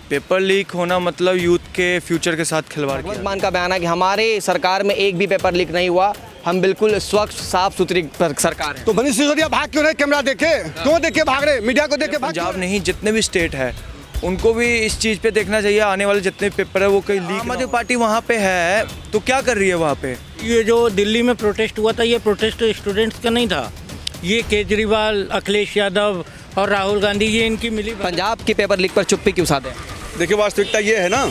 Paper leak होना मतलब youth के फ्यूचर के साथ खिलवाड़ किया। भगवंत मान का बयान है कि हमारे सरकार में एक भी पेपर लीक नहीं हुआ, हम बिल्कुल स्वच्छ साफ सुथरी सरकार है। तो मनीष सिसोदिया भाग क्यों रहे? कैमरा देखे क्यों देखे भाग रहे? मीडिया को देखे भाग पंजाब नहीं, जितने भी स्टेट है उनको भी इस चीज़ पे देखना चाहिए, आने वाले जितने पेपर है वो कहीं लीक। आम आदमी पार्टी वहाँ पे है तो क्या कर रही है वहाँ पे? ये जो दिल्ली में प्रोटेस्ट हुआ था, ये प्रोटेस्ट स्टूडेंट्स का नहीं था, ये केजरीवाल, अखिलेश यादव और राहुल गांधी, ये इनकी मिली। पंजाब के पेपर लीक पर चुप्पी क्यों साधे? देखिए, वास्तविकता ये है ना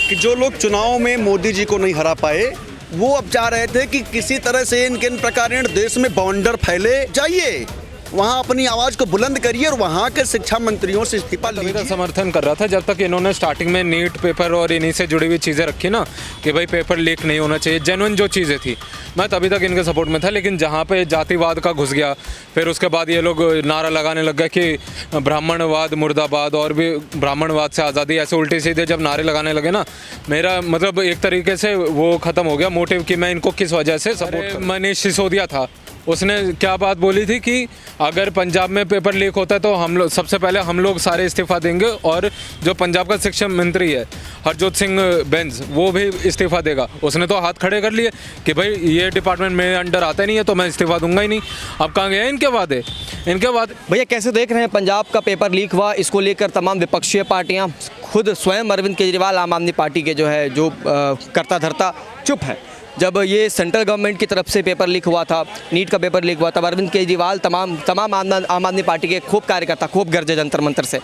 कि जो लोग चुनाव में मोदी जी को नहीं हरा पाए, वो अब चाह रहे थे कि किसी तरह से इनके प्रकार देश में बॉन्डर फैले, जाइए वहाँ अपनी आवाज़ को बुलंद करिए और वहाँ के शिक्षा मंत्रियों से इस्तीफा लीजिए। समर्थन कर रहा था जब तक इन्होंने स्टार्टिंग में नीट पेपर और इन्हीं से जुड़ी हुई चीज़ें रखी ना कि भाई पेपर लीक नहीं होना चाहिए, जेन्युइन जो चीज़ें थी, मैं तभी तक इनके सपोर्ट में था। लेकिन जहाँ पे जातिवाद का घुस गया, फिर उसके बाद ये लोग नारा लगाने लग गए कि ब्राह्मणवाद मुर्दाबाद और भी ब्राह्मणवाद से आज़ादी, ऐसे उल्टे सीधे जब नारे लगाने लगे ना, मेरा मतलब एक तरीके से वो ख़त्म हो गया मोटिव कि मैं इनको किस वजह से सपोर्ट। मनीष सिसोदिया था, उसने क्या बात बोली थी कि अगर पंजाब में पेपर लीक होता है तो हम लोग सबसे पहले हम लोग सारे इस्तीफा देंगे, और जो पंजाब का शिक्षा मंत्री है हरजोत सिंह बेंस, वो भी इस्तीफा देगा। उसने तो हाथ खड़े कर लिए कि भाई ये डिपार्टमेंट मेरे अंडर आता नहीं है तो मैं इस्तीफा दूंगा ही नहीं। अब कहाँ गए इनके वादे? इनके बाद भैया कैसे देख रहे हैं पंजाब का पेपर लीक हुआ, इसको लेकर तमाम विपक्षीय पार्टियां, खुद स्वयं अरविंद केजरीवाल आम आदमी पार्टी के जो है जो करता धरता चुप है। जब ये सेंट्रल गवर्नमेंट की तरफ से पेपर लीक हुआ था, नीट का पेपर लीक हुआ था, अरविंद केजरीवाल तमाम आम आदमी पार्टी के खूब कार्यकर्ता खूब गरजे जंतर मंतर से।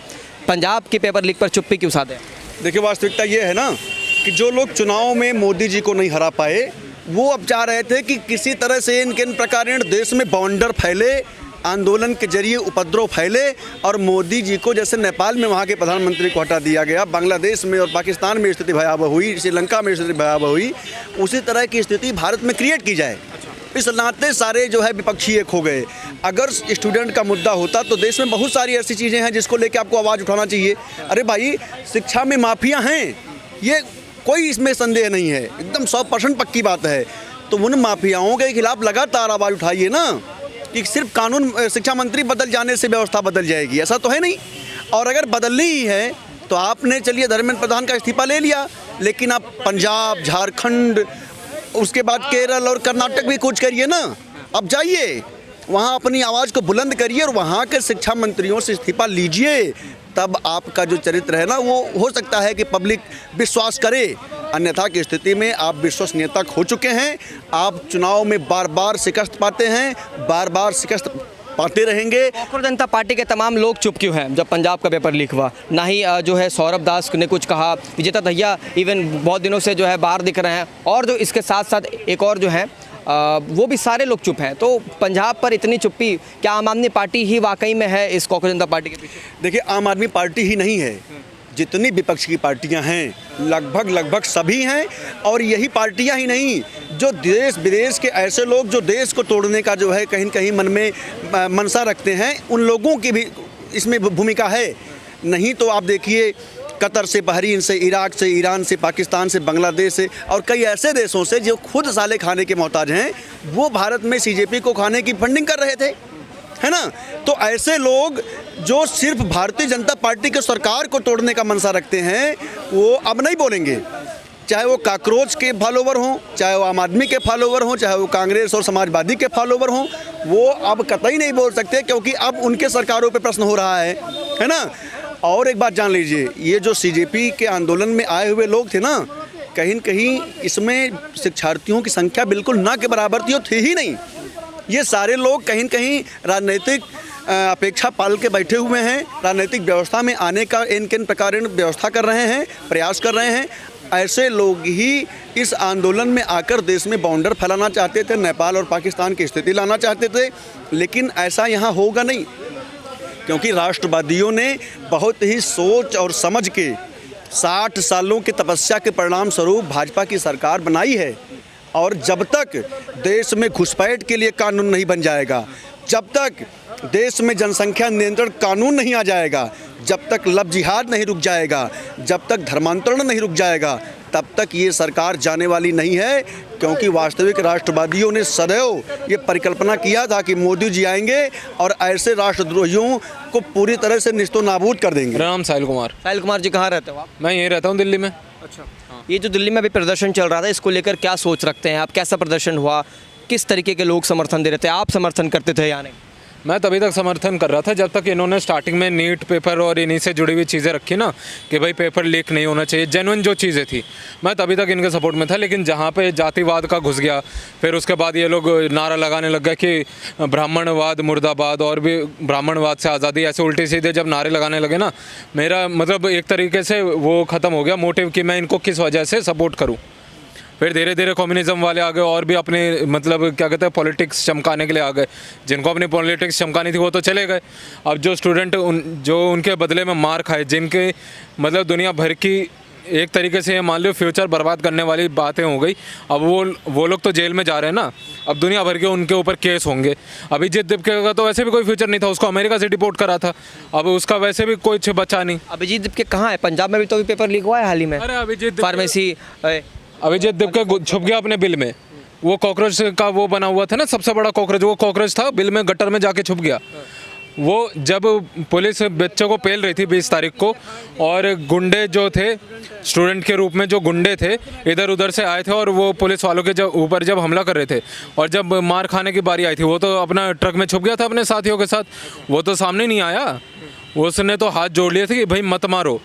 पंजाब के पेपर लीक पर चुप्पी क्यों साधे? देखिए, वास्तविकता ये है ना कि जो लोग चुनाव में मोदी जी को नहीं हरा पाए, वो अब चाह रहे थे कि किसी तरह से इनके प्रकार देश में बॉन्डर फैले, आंदोलन के जरिए उपद्रव फैले, और मोदी जी को जैसे नेपाल में वहाँ के प्रधानमंत्री को हटा दिया गया, बांग्लादेश में और पाकिस्तान में स्थिति भयावह हुई, श्रीलंका में स्थिति भयावह हुई, उसी तरह की स्थिति भारत में क्रिएट की जाए। इस नाते सारे जो है विपक्षी एक हो गए। अगर स्टूडेंट का मुद्दा होता तो देश में बहुत सारी ऐसी चीज़ें हैं जिसको लेकर आपको आवाज़ उठाना चाहिए। अरे भाई, शिक्षा में माफिया हैं, ये कोई इसमें संदेह नहीं है, एकदम 100% पक्की बात है। तो उन माफियाओं के खिलाफ लगातार आवाज़ उठाइए ना, कि सिर्फ कानून शिक्षा मंत्री बदल जाने से व्यवस्था बदल जाएगी, ऐसा तो है नहीं। और अगर बदलनी ही है तो आपने चलिए धर्मेंद्र प्रधान का इस्तीफा ले लिया, लेकिन आप पंजाब, झारखंड, उसके बाद केरल और कर्नाटक भी कूच करिए ना। अब जाइए वहाँ अपनी आवाज़ को बुलंद करिए और वहाँ के शिक्षा मंत्रियों से इस्तीफा लीजिए, तब आपका जो चरित्र है ना वो हो सकता है कि पब्लिक विश्वास करे। अन्यथा की स्थिति में आप विश्वसनीयता खो चुके हैं। आप चुनाव में बार बार शिकस्त पाते हैं, बार बार शिकस्त पाते रहेंगे। कांग्रेस जनता पार्टी के तमाम लोग चुप क्यों हैं जब पंजाब का पेपर लीक हुआ? ना ही जो है सौरभ दास ने कुछ कहा, विजेता दहिया इवन बहुत दिनों से जो है बाहर दिख रहे हैं, और जो इसके साथ साथ एक और जो है वो भी सारे लोग चुप हैं। तो पंजाब पर इतनी चुप्पी, क्या आम आदमी पार्टी ही वाकई में है इस कांग्रेस जनता पार्टी के पीछे? देखिए, आम आदमी पार्टी ही नहीं है, जितनी विपक्ष की पार्टियां हैं लगभग सभी हैं। और यही पार्टियां ही नहीं, जो देश विदेश के ऐसे लोग जो देश को तोड़ने का जो है कहीं कहीं मन में मनसा रखते हैं, उन लोगों की भी इसमें भूमिका है। नहीं तो आप देखिए, कतर से, बहरीन से, इराक से, ईरान से, पाकिस्तान से, बांग्लादेश से और कई ऐसे देशों से जो खुद साले खाने के मोहताज हैं, वो भारत में सीजेपी को खाने की फंडिंग कर रहे थे, है ना। तो ऐसे लोग जो सिर्फ भारतीय जनता पार्टी के सरकार को तोड़ने का मनसा रखते हैं, वो अब नहीं बोलेंगे। चाहे वो काकरोच के फॉलोवर हों, चाहे वो आम आदमी के फॉलोवर हों, चाहे वो कांग्रेस और समाजवादी के फॉलोवर हों, वो अब कतई नहीं बोल सकते, क्योंकि अब उनके सरकारों पे प्रश्न हो रहा है ना। और एक बात जान लीजिए, ये जो सीजेपी के आंदोलन में आए हुए लोग थे ना, कहीं कहीं इसमें शिक्षार्थियों की संख्या बिल्कुल ना के बराबर थी, थी ही नहीं। ये सारे लोग कहीं कहीं राजनीतिक अपेक्षा पाल के बैठे हुए हैं, राजनीतिक व्यवस्था में आने का इन प्रकार व्यवस्था कर रहे हैं, प्रयास कर रहे हैं। ऐसे लोग ही इस आंदोलन में आकर देश में बॉन्डर फैलाना चाहते थे, नेपाल और पाकिस्तान की स्थिति लाना चाहते थे, लेकिन ऐसा यहाँ होगा नहीं, क्योंकि राष्ट्रवादियों ने बहुत ही सोच और समझ के 60 सालों की तपस्या के परिणाम स्वरूप भाजपा की सरकार बनाई है। और जब तक देश में घुसपैठ के लिए कानून नहीं बन जाएगा, जब तक देश में जनसंख्या नियंत्रण कानून नहीं आ जाएगा, जब तक लव जिहाद नहीं रुक जाएगा, जब तक धर्मांतरण नहीं रुक जाएगा, तब तक ये सरकार जाने वाली नहीं है, क्योंकि वास्तविक राष्ट्रवादियों ने सदैव ये परिकल्पना किया था कि मोदी जी आएंगे और ऐसे राष्ट्रद्रोहियों को पूरी तरह से निस्तो नाबूद कर देंगे। मेरा नाम साहिल कुमार। साहिल कुमार जी कहाँ रहते हो आप? मैं यहीं रहता हूँ दिल्ली में। अच्छा, ये जो दिल्ली में अभी प्रदर्शन चल रहा था, इसको लेकर क्या सोच रखते हैं आप? कैसा प्रदर्शन हुआ? किस तरीके के लोग समर्थन दे रहे थे? आप समर्थन करते थे या नहीं? मैं तभी तक समर्थन कर रहा था जब तक इन्होंने स्टार्टिंग में नीट पेपर और इन्हीं से जुड़ी हुई चीज़ें रखी ना, कि भाई पेपर लीक नहीं होना चाहिए, जेन्युइन जो चीज़ें थी, मैं तभी तक इनके सपोर्ट में था। लेकिन जहाँ पे जातिवाद का घुस गया, फिर उसके बाद ये लोग नारा लगाने लग गए कि ब्राह्मणवाद मुर्दाबाद और भी ब्राह्मणवाद से आज़ादी, ऐसे उल्टे सीधे जब नारे लगाने लगे ना, मेरा मतलब एक तरीके से वो ख़त्म हो गया मोटिव कि मैं इनको किस वजह से सपोर्ट करूँ। फिर धीरे धीरे कम्युनिज्म वाले आ गए और भी अपने मतलब क्या कहते हैं पॉलिटिक्स चमकाने के लिए आ गए। जिनको अपनी पॉलिटिक्स चमकानी थी वो तो चले गए। अब जो स्टूडेंट जो उनके बदले में मार खाए, जिनके मतलब दुनिया भर की एक तरीके से मान लो फ्यूचर बर्बाद करने वाली बातें हो गई, अब वो लोग तो जेल में जा रहे हैं ना। अब दुनिया भर के उनके ऊपर केस होंगे। अभिजीत दीपके का तो वैसे भी कोई फ्यूचर नहीं था, उसको अमेरिका से डिपोर्ट करा था, अब उसका वैसे भी कुछ बचा नहीं। अभिजीत दीपके कहाँ है? पंजाब में भी तो अभी पेपर लीक हुआ है हाल ही में। अरे अभिजीत दीपके छुप गया अपने बिल में। वो कॉकरोच का वो बना हुआ था ना, सबसे बड़ा कॉकरोच, वो कॉकरोच था बिल में, गटर में जाके छुप गया। वो जब पुलिस बच्चों को पेल रही थी 20 तारीख को, और गुंडे जो थे स्टूडेंट के रूप में, जो गुंडे थे इधर उधर से आए थे और वो पुलिस वालों के ऊपर जब हमला कर रहे थे और जब मार खाने की बारी आई थी, वो तो अपना ट्रक में छुप गया था अपने साथियों के साथ। वो तो सामने नहीं आया, उसने तो हाथ जोड़ लिए थे कि भाई मत मारो।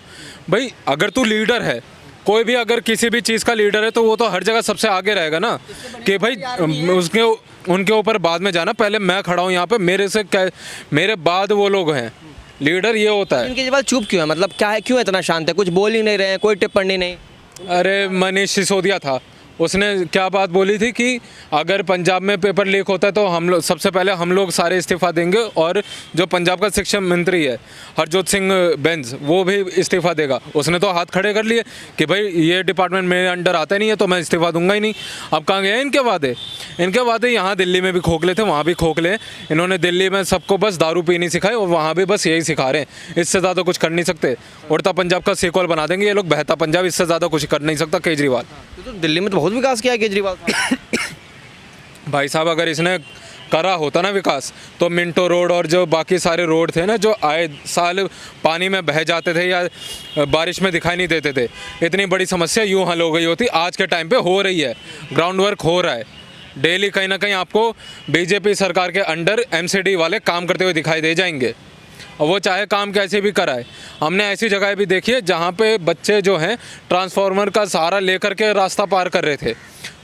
भाई अगर तू लीडर है, कोई भी अगर किसी भी चीज़ का लीडर है, तो वो तो हर जगह सबसे आगे रहेगा ना, कि भाई उसके उनके ऊपर बाद में जाना, पहले मैं खड़ा हूँ यहाँ पे, मेरे बाद वो लोग हैं। लीडर ये होता है। केजरीवाल चुप क्यों है? मतलब क्या है, क्यों इतना शांत है? कुछ बोल ही नहीं रहे हैं, कोई टिप्पणी नहीं? अरे मनीष सिसोदिया था, उसने क्या बात बोली थी कि अगर पंजाब में पेपर लीक होता है तो हम लोग सबसे पहले हम लोग सारे इस्तीफ़ा देंगे, और जो पंजाब का शिक्षा मंत्री है हरजोत सिंह बेंस, वो भी इस्तीफ़ा देगा। उसने तो हाथ खड़े कर लिए कि भाई ये डिपार्टमेंट मेरे अंडर आता नहीं है तो मैं इस्तीफ़ा दूंगा ही नहीं। अब कहाँ गए इनके वादे? इनके वादे यहाँ दिल्ली में भी खोखले थे, वहाँ भी खोखले। इन्होंने दिल्ली में सबको बस दारू पीनी सिखाई और वहाँ भी बस यही सिखा रहे हैं। इससे ज़्यादा कुछ कर नहीं सकते। उड़ता पंजाब का सीक्वल बना देंगे ये लोग, बहता पंजाब, इससे ज़्यादा कुछ कर नहीं सकता केजरीवाल। तो दिल्ली में तो बहुत विकास किया है केजरीवाल। भाई साहब अगर इसने करा होता ना विकास, तो मिंटो रोड और जो बाकी सारे रोड थे ना, जो आए साल पानी में बह जाते थे या बारिश में दिखाई नहीं देते थे, इतनी बड़ी समस्या यूँ हल हो गई होती। आज के टाइम पे हो रही है, ग्राउंड वर्क हो रहा है। डेली कहीं ना कहीं आपको बीजेपी सरकार के अंडर एमसीडी वाले काम करते हुए दिखाई दे जाएंगे, और वो चाहे काम कैसे भी कराए। हमने ऐसी जगह भी देखी है जहाँ पे बच्चे जो हैं ट्रांसफार्मर का सहारा लेकर के रास्ता पार कर रहे थे,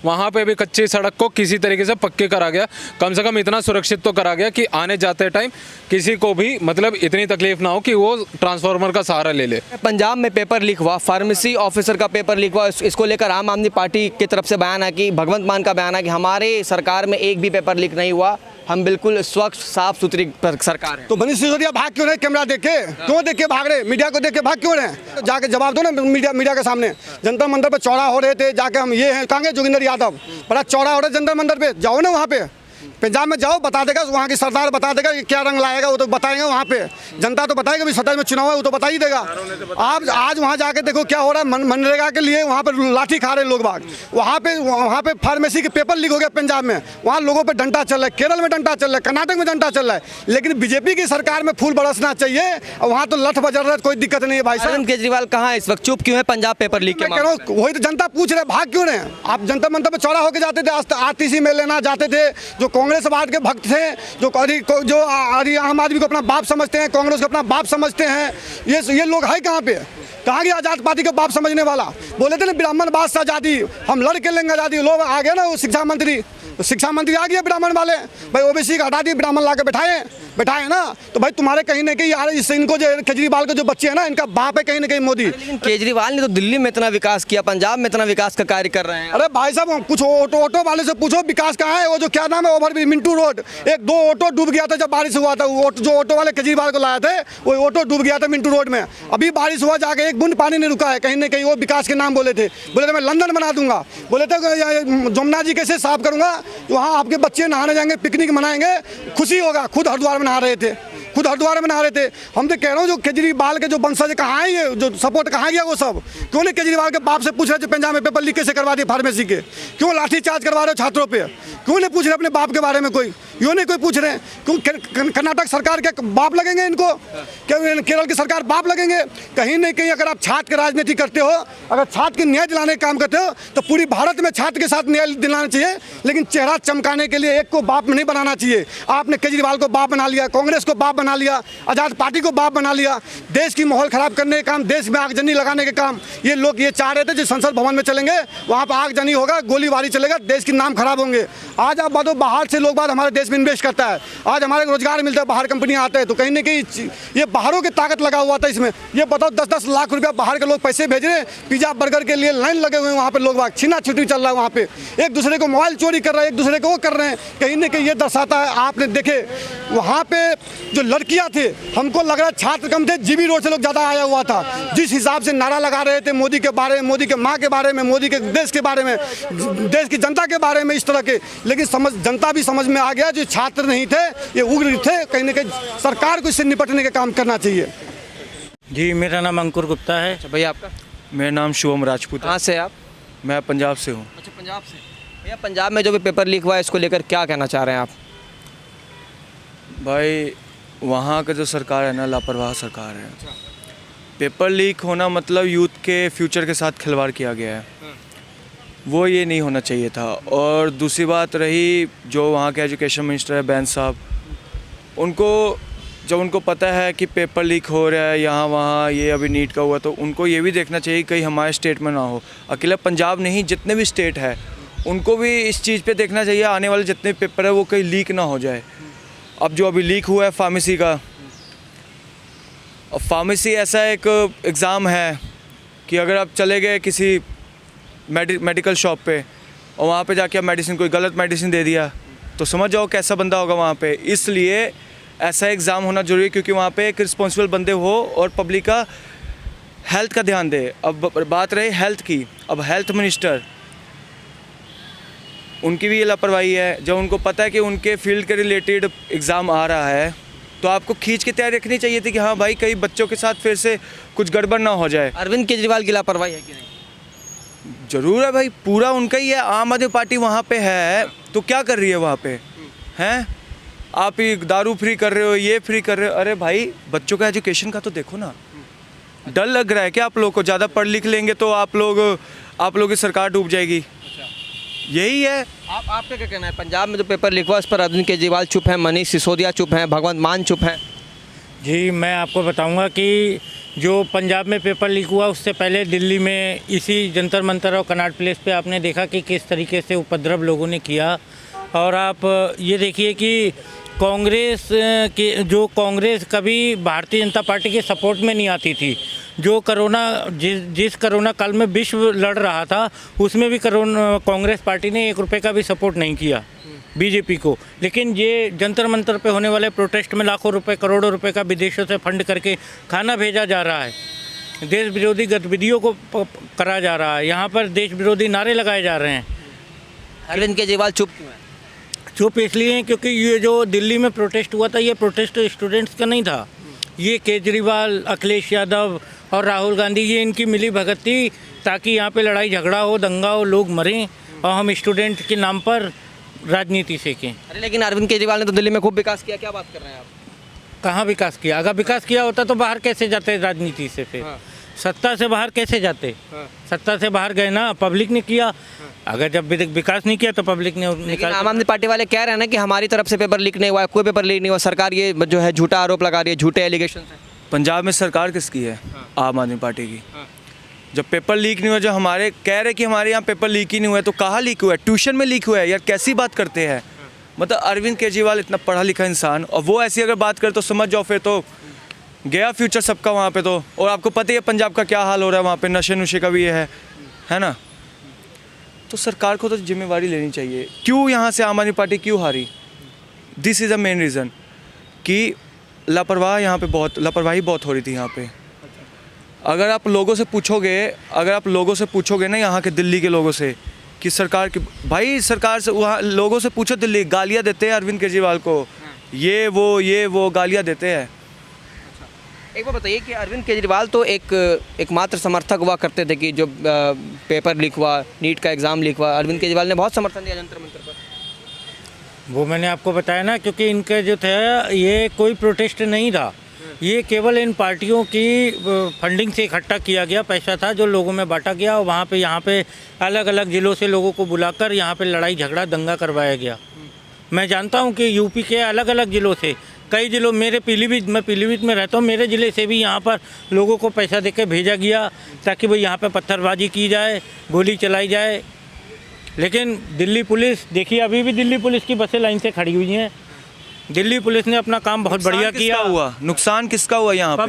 वहाँ पे भी कच्ची सड़क को किसी तरीके से पक्के करा गया। कम से कम इतना सुरक्षित तो करा गया कि आने जाते टाइम किसी को भी मतलब इतनी तकलीफ ना हो कि वो ट्रांसफार्मर का सहारा ले ले। पंजाब में पेपर लीक हुआ, फार्मेसी ऑफिसर का पेपर लीक हुआ, इसको लेकर आम आदमी पार्टी की तरफ से बयान है कि भगवंत मान का बयान है कि हमारे सरकार में एक भी पेपर लीक नहीं हुआ, हम बिल्कुल स्वच्छ साफ सुथरी सरकार है। तो मनीष सिसोदिया भाग क्यों रहे? कैमरा देख के क्यों देख के भाग रहे? मीडिया को देख के भाग क्यों रहे? जाके जवाब दो ना मीडिया के सामने। जंतर मंदिर पे चौड़ा हो रहे थे, जाके हम ये हैं, कहाँ गए जोगिंदर यादव? बड़ा चौड़ा हो रहा है जंतर मंदिर पे, जाओ ना वहाँ पे, पंजाब में जाओ, बता देगा वहाँ की सरदार, बता देगा कि क्या रंग लाएगा, वो तो बताएंगे वहाँ पे। जनता तो बताएगा भी सत्ता में चुनाव है, वो तो बता ही देगा। आप आज वहाँ जाके देखो क्या हो रहा है। मनरेगा के लिए वहाँ पर लाठी खा रहे लोग बाग। वहाँ पे फार्मेसी के पेपर लीक हो गया पंजाब में, वहाँ लोगों पर डंडा चल रहा है, केरल में डंडा चल रहा है, कर्नाटक में डंडा चल रहा है। लेकिन बीजेपी की सरकार में फूल बरसना चाहिए, और वहाँ तो लठ बजर रहा है, कोई दिक्कत नहीं है। भाई साहब केजरीवाल कहाँ है इस वक्त? चुप क्यों है पंजाब पेपर लीक के मामले में? वही तो जनता पूछ रहे, भाग क्यों रहे? आप जनता मंदिर पर चौड़ा होकर जाते थे, आरटीसी में लेना जाते थे, जो कांग्रेसवाद के भक्त थे, जो आम आदमी को अपना बाप समझते हैं, कांग्रेस को अपना बाप समझते हैं, ये लोग है कहाँ पे? कहाँ गया आजाद पार्टी को बाप समझने वाला? बोले थे ना ब्राह्मणवाद से आज़ादी, हम लड़ के लेंगे आज़ादी। लोग आ गए ना, वो शिक्षा मंत्री आ गया ब्राह्मण वाले, भाई ओबीसी का हटा दिए, ब्राह्मण ला के बैठाए ना। तो भाई तुम्हारे कहीं ना कहीं यार इससे इनको जो केजरीवाल के जो बच्चे हैं ना, इनका बाप है कहीं ना कहीं मोदी। लेकिन केजरीवाल ने तो दिल्ली में इतना विकास किया, पंजाब में इतना विकास का कार्य कर रहे हैं। अरे भाई साहब कुछ ऑटो वाले से पूछो विकास कहाँ है? वो जो क्या नाम है ओवरब्रिज मिंटू रोड, 1-2 ऑटो डूब गया था जब बारिश हुआ था। जो ऑटो वाले केजरीवाल को लाए थे, वो ऑटो डूब गया था मिंटू रोड में। अभी बारिश हुआ, जाके एक बूंद पानी नहीं रुका है। कहीं ना कहीं वो विकास के नाम बोले थे मैं लंदन बना दूंगा, बोले थे जमुना जी कैसे साफ करूंगा, वहाँ आपके बच्चे नहाने जाएंगे, पिकनिक मनाएंगे, खुशी होगा। खुद हरिद्वार में नहा रहे थे, खुद हरिद्वार में नहा रहे थे। हम तो कह रहा हूँ जो केजरीवाल के जो वंशज कहाँ है, ये जो सपोर्ट कहाँ गया वो सब? क्यों नहीं केजरीवाल के बाप से पूछ रहे थे पंजाब में पेपर लीक कैसे करवा दिए फार्मेसी के? क्यों लाठीचार्ज करवा रहे हो छात्रों पे? क्यों नहीं पूछ रहे अपने बाप के बारे में? कोई क्यों नहीं कोई पूछ रहे हैं? क्यों कर्नाटक सरकार के बाप लगेंगे इनको? क्या केरल की सरकार बाप लगेंगे? कहीं नहीं कहीं अगर आप छात्र की राजनीति करते हो, अगर छात्र के न्याय दिलाने का काम करते हो, तो पूरी भारत में छात्र के साथ न्याय दिलाना चाहिए, लेकिन चेहरा चमकाने के लिए एक को बाप नहीं बनाना चाहिए। आपने केजरीवाल को बाप बना लिया, कांग्रेस को बाप बना लिया, आज़ाद पार्टी को बाप बना लिया। देश की माहौल खराब करने के काम, देश में आगजनी लगाने के काम ये लोग ये चाह रहे थे। जो संसद भवन में चलेंगे वहाँ पर आगजनी होगा, गोलीबारी चलेगा, देश के नाम खराब होंगे। आज आप बात बाहर से लोग हमारे देश में इन्वेस्ट करता है, आज हमारे रोजगार मिलता है, बाहर कंपनियां आते हैं, तो कहीं ना कहीं ये बाहरों की ताकत लगा हुआ था इसमें। ये बताओ 10-10 लाख रुपया बाहर के लोग पैसे भेज रहे हैं, पिज्जा बर्गर के लिए लाइन लगे हुए हैं वहाँ पे, लोग छीना छुटी चल रहा है वहाँ पे, एक दूसरे को मोबाइल चोरी कर रहे हैं, एक दूसरे को वो कर रहे हैं। कहीं ना कहीं ये दर्शाता है। आपने देखे वहाँ पे जो लड़कियाँ थे, हमको लग रहा है छात्र कम थे, जीबी रोड से लोग ज़्यादा आया हुआ था। जिस हिसाब से नारा लगा रहे थे मोदी के बारे में, मोदी के माँ के बारे में, मोदी के देश के बारे में, देश की जनता के बारे में, इस तरह के, लेकिन जनता भी समझ में आ गया जो छात्र नहीं थे, ये उग्र थे। कहीं ना कहीं सरकार को इससे निपटने का काम करना चाहिए। जी, मेरा नाम अंकुर गुप्ता है। अच्छा भैया, आपका? मेरा नाम शुभम राजपूत है। कहाँ से आप? मैं पंजाब से हूँ। अच्छा, पंजाब से। भैया, पंजाब में जो भी पेपर लीक हुआ है इसको लेकर क्या कहना चाह रहे हैं आप? भाई वहाँ का जो सरकार है ना, लापरवाह सरकार है। पेपर लीक होना मतलब यूथ के फ्यूचर के साथ खिलवाड़ किया गया है, वो ये नहीं होना चाहिए था। और दूसरी बात रही जो वहाँ के एजुकेशन मिनिस्टर है बैन साहब, उनको जब उनको पता है कि पेपर लीक हो रहा है यहाँ वहाँ, ये अभी नीट का हुआ, तो उनको ये भी देखना चाहिए कहीं हमारे स्टेट में ना हो। अकेला पंजाब नहीं, जितने भी स्टेट है उनको भी इस चीज़ पे देखना चाहिए, आने वाले जितने पेपर है वो कहीं लीक ना हो जाए। अब जो अभी लीक हुआ है फार्मेसी का, अब फार्मेसी ऐसा एक एग्ज़ाम है कि अगर आप चले गए किसी मेडिकल शॉप पे और वहाँ पे जाके आप मेडिसिन, कोई गलत मेडिसिन दे दिया, तो समझ जाओ कैसा बंदा होगा वहाँ पे। इसलिए ऐसा एग्ज़ाम होना जरूरी है, क्योंकि वहाँ पे एक रिस्पॉन्सिबल बंदे हो और पब्लिक का हेल्थ का ध्यान दे। अब बात रही हेल्थ की, अब हेल्थ मिनिस्टर, उनकी भी ये लापरवाही है। जब उनको पता है कि उनके फील्ड के रिलेटेड एग्ज़ाम आ रहा है, तो आपको खींच के तैयारी रखनी चाहिए थी कि हाँ भाई कई बच्चों के साथ फिर से कुछ गड़बड़ ना हो जाए। अरविंद केजरीवाल की लापरवाही है कि नहीं? ज़रूर है भाई, पूरा उनका ही है। आम आदमी पार्टी वहाँ पे है तो क्या कर रही है वहाँ पे? हैं आप ही दारू फ्री कर रहे हो, ये फ्री कर रहे हो। अरे भाई बच्चों का एजुकेशन का तो देखो ना। डर लग रहा है क्या आप लोग को? ज़्यादा पढ़ लिख लेंगे तो आप लोग की सरकार डूब जाएगी, यही है। आपका क्या कहना है? पंजाब में जो पेपर लीक हुआ उस पर अरविंद केजरीवाल चुप हैं, मनीष सिसोदिया चुप हैं, भगवंत मान चुप हैं। जी, मैं आपको बताऊंगा कि जो पंजाब में पेपर लीक हुआ उससे पहले दिल्ली में इसी जंतर मंतर और कनॉट प्लेस पे आपने देखा कि किस तरीके से उपद्रव लोगों ने किया। और आप ये देखिए कि कांग्रेस कभी भारतीय जनता पार्टी के सपोर्ट में नहीं आती थी। जो जिस कोरोना काल में विश्व लड़ रहा था उसमें भी कांग्रेस पार्टी ने 1 रुपये का भी सपोर्ट नहीं किया बीजेपी को। लेकिन ये जंतर मंतर पे होने वाले प्रोटेस्ट में लाखों रुपए, करोड़ों रुपए का विदेशों से फंड करके खाना भेजा जा रहा है, देश विरोधी गतिविधियों को करा जा रहा है, यहाँ पर देश विरोधी नारे लगाए जा रहे हैं। अरविंद केजरीवाल चुप क्यों है? चुप इसलिए हैं क्योंकि ये जो दिल्ली में प्रोटेस्ट हुआ था, ये प्रोटेस्ट स्टूडेंट्स का नहीं था। ये केजरीवाल, अखिलेश यादव और राहुल गांधी, ये इनकी मिली भगत थी ताकि यहाँ पे लड़ाई झगड़ा हो, दंगा हो, लोग मरें और हम स्टूडेंट के नाम पर राजनीति सीखें। अरे लेकिन अरविंद केजरीवाल ने तो दिल्ली में खूब विकास किया, क्या बात कर रहे हैं आप? कहाँ विकास किया? अगर विकास किया होता तो बाहर कैसे जाते राजनीति से? फिर सत्ता से बाहर कैसे जाते? सत्ता से बाहर गए ना, पब्लिक ने किया। अगर जब विकास नहीं किया तो पब्लिक ने लेकिन आम आदमी पार्टी वाले कह रहे हैं ना कि हमारी तरफ से पेपर लीक नहीं हुआ है, कोई पेपर लीक नहीं हुआ, सरकार ये जो है झूठा आरोप लगा रही है, झूठे एलिगेशन है। पंजाब में सरकार किसकी है? आम आदमी पार्टी की। जब पेपर लीक नहीं हुआ, जो हमारे कह रहे कि हमारे यहाँ पेपर लीक ही नहीं हुआ है, तो कहाँ लीक हुआ है? ट्यूशन में लीक हुआ है यार, कैसी बात करते हैं? मतलब अरविंद केजरीवाल इतना पढ़ा लिखा इंसान और वो ऐसी अगर बात करे तो समझ जाओ फिर तो गया फ्यूचर सबका वहाँ पे तो। और आपको पता ही है पंजाब का क्या हाल हो रहा है वहाँ पे, नशे नुशे का भी ये है ना। तो सरकार को तो जिम्मेवारी लेनी चाहिए। क्यों यहाँ से आम आदमी पार्टी क्यों हारी? This is a main reason कि लापरवाही बहुत हो रही थी यहाँ पे। अगर आप लोगों से पूछोगे ना यहाँ के दिल्ली के लोगों से कि सरकार से वहाँ लोगों से पूछो, दिल्ली गालियाँ देते हैं अरविंद केजरीवाल को ये वो गालियाँ देते हैं। एक बार बताइए कि अरविंद केजरीवाल तो एकमात्र समर्थक हुआ करते थे कि जो पेपर लीक हुआ, नीट का एग्ज़ाम लीक हुआ, अरविंद केजरीवाल ने बहुत समर्थन दिया जंतर मंतर पर। वो मैंने आपको बताया ना, क्योंकि इनके जो थे ये कोई प्रोटेस्ट नहीं था, ये केवल इन पार्टियों की फंडिंग से इकट्ठा किया गया पैसा था जो लोगों में बांटा गया, और वहाँ पे यहाँ पे अलग अलग ज़िलों से लोगों को बुलाकर यहाँ पे लड़ाई झगड़ा दंगा करवाया गया। मैं जानता हूँ कि यूपी के अलग अलग ज़िलों से कई ज़िलों, मैं पीलीभीत में रहता हूँ, मेरे ज़िले से भी यहाँ पर लोगों को पैसा देकर भेजा गया ताकि भाई यहाँ पे पत्थरबाजी की जाए, गोली चलाई जाए। लेकिन दिल्ली पुलिस देखिए, अभी भी दिल्ली पुलिस की बसें लाइन से खड़ी हुई हैं। दिल्ली पुलिस ने अपना काम बहुत बढ़िया किया। हुआ नुकसान किसका हुआ यहाँ पे?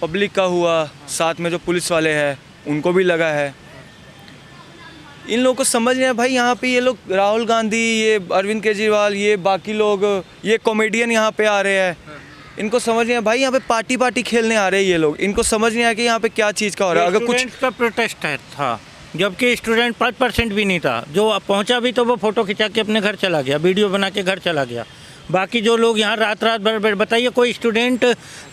पब्लिक का हुआ, साथ में जो पुलिस वाले हैं उनको भी लगा है। इन लोगों को समझ नहीं है भाई, यहाँ पे ये लोग राहुल गांधी, ये अरविंद केजरीवाल, ये बाकी लोग, ये कॉमेडियन यहाँ पे आ रहे हैं। इनको समझ नहीं है भाई, यहाँ पे पार्टी खेलने आ रहे हैं ये लोग। इनको समझ नहीं आया कि यहाँ पे क्या चीज़ का हो रहा है। अगर कुछ का प्रोटेस्ट था, जबकि स्टूडेंट 5% भी नहीं था, जो पहुंचा भी तो वो फ़ोटो खिंचा के अपने घर चला गया, वीडियो बना के घर चला गया। बाकी जो लोग यहाँ रात भर, बताइए कोई स्टूडेंट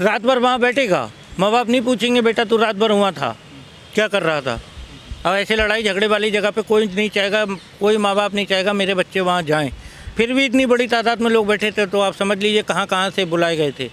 रात भर वहाँ बैठेगा? माँ बाप नहीं पूछेंगे बेटा तू रात भर वहाँ था, क्या कर रहा था? अब ऐसे लड़ाई झगड़े वाली जगह पे कोई नहीं चाहेगा, कोई माँ बाप नहीं चाहेगा मेरे बच्चे वहाँ जाएँ। फिर भी इतनी बड़ी तादाद में लोग बैठे थे, तो आप समझ लीजिए कहाँ से बुलाए गए थे।